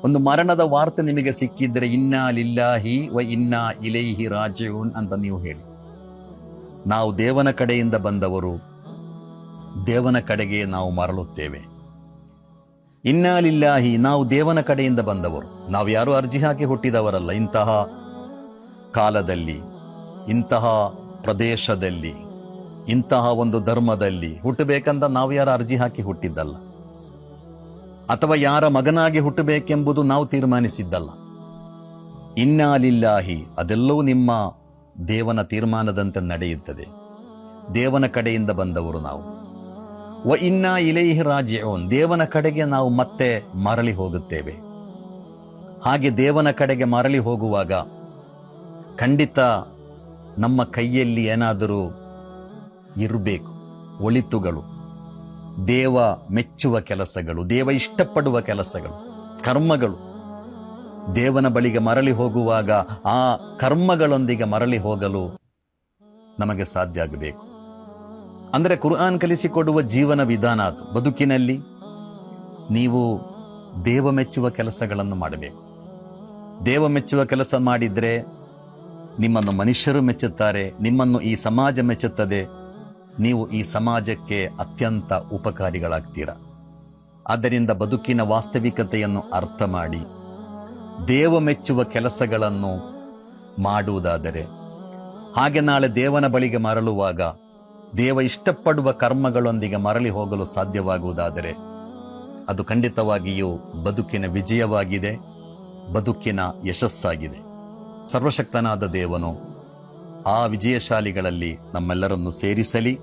ಒಂದು ಮರಣದ ವಾರ್ತೆ ನಿಮಗೆ ಸಿಕ್ಕಿದ್ರೆ ಇನ್ನಾ ಲಿಲ್ಲಾಹಿ ವ ಇನ್ನಾ ಇಲೈಹಿ ರಾಜಿಊನ್ ಅಂತ ನೀವು ಹೇಳಿ. ನಾವು ದೇವನ ಕಡೆಯಿಂದ ಬಂದವರು, ದೇವನ ಕಡೆಗೆ ನಾವು ಮರಳುತ್ತೇವೆ. ಇನ್ನಾ ಲಿಲ್ಲಾಹಿ, ನಾವು ದೇವನ ಕಡೆಯಿಂದ ಬಂದವರು, ನಾವು ಯಾರು ಅರ್ಜಿ ಹಾಕಿ ಹುಟ್ಟಿದವರಲ್ಲ. ಇಂತಹ ಕಾಲದಲ್ಲಿ, ಇಂತಹ ಪ್ರದೇಶದಲ್ಲಿ, ಇಂತಹ ಒಂದು ಧರ್ಮದಲ್ಲಿ ಹುಟ್ಟಬೇಕಂತ ನಾವು ಯಾರು ಅರ್ಜಿ ಹಾಕಿ ಹುಟ್ಟಿದ್ದಲ್ಲ, ಅಥವಾ ಯಾರ ಮಗನಾಗಿ ಹುಟ್ಟಬೇಕೆಂಬುದು ನಾವು ತೀರ್ಮಾನಿಸಿದ್ದಲ್ಲ. ಇನ್ನಾ ಲಿಲ್ಲಾಹಿ, ಅದೆಲ್ಲವೂ ನಿಮ್ಮ ದೇವನ ತೀರ್ಮಾನದಂತೆ ನಡೆಯುತ್ತದೆ. ದೇವನ ಕಡೆಯಿಂದ ಬಂದವರು ನಾವು. ವ ಇನ್ನಾ ಇಲೈಹಿ ರಾಜಿಊನ್, ದೇವನ ಕಡೆಗೆ ನಾವು ಮತ್ತೆ ಮರಳಿ ಹೋಗುತ್ತೇವೆ. ಹಾಗೆ ದೇವನ ಕಡೆಗೆ ಮರಳಿ ಹೋಗುವಾಗ ಖಂಡಿತ ನಮ್ಮ ಕೈಯಲ್ಲಿ ಏನಾದರೂ ಇರಬೇಕು, ಒಳಿತುಗಳು, ದೇವ ಮೆಚ್ಚುವ ಕೆಲಸಗಳು, ದೇವ ಇಷ್ಟಪಡುವ ಕೆಲಸಗಳು, ಕರ್ಮಗಳು. ದೇವನ ಬಳಿಗೆ ಮರಳಿ ಹೋಗುವಾಗ ಆ ಕರ್ಮಗಳೊಂದಿಗೆ ಮರಳಿ ಹೋಗಲು ನಮಗೆ ಸಾಧ್ಯ ಆಗಬೇಕು. ಅಂದರೆ ಕುರ್ಆನ್ ಕಲಿಸಿಕೊಡುವ ಜೀವನ ವಿಧಾನ ಅದು. ಬದುಕಿನಲ್ಲಿ ನೀವು ದೇವ ಮೆಚ್ಚುವ ಕೆಲಸಗಳನ್ನು ಮಾಡಬೇಕು. ದೇವ ಮೆಚ್ಚುವ ಕೆಲಸ ಮಾಡಿದ್ರೆ ನಿಮ್ಮನ್ನು ಮನುಷ್ಯರು ಮೆಚ್ಚುತ್ತಾರೆ, ನಿಮ್ಮನ್ನು ಈ ಸಮಾಜ ಮೆಚ್ಚುತ್ತದೆ, ನೀವು ಈ ಸಮಾಜಕ್ಕೆ ಅತ್ಯಂತ ಉಪಕಾರಿಗಳಾಗ್ತೀರ. ಆದ್ದರಿಂದ ಬದುಕಿನ ವಾಸ್ತವಿಕತೆಯನ್ನು ಅರ್ಥ ಮಾಡಿ ದೇವ ಮೆಚ್ಚುವ ಕೆಲಸಗಳನ್ನು ಮಾಡುವುದಾದರೆ, ಹಾಗೆ ನಾಳೆ ದೇವನ ಬಳಿಗೆ ಮರಳುವಾಗ ದೇವ ಇಷ್ಟಪಡುವ ಕರ್ಮಗಳೊಂದಿಗೆ ಮರಳಿ ಹೋಗಲು ಸಾಧ್ಯವಾಗುವುದಾದರೆ ಅದು ಖಂಡಿತವಾಗಿಯೂ ಬದುಕಿನ ವಿಜಯವಾಗಿದೆ, ಬದುಕಿನ ಯಶಸ್ಸಾಗಿದೆ. ಸರ್ವಶಕ್ತನಾದ ದೇವನು ಆ ವಿಜಯಶಾಲಿಗಳಲ್ಲಿ ನಮ್ಮೆಲ್ಲರನ್ನು ಸೇರಿಸಲಿ.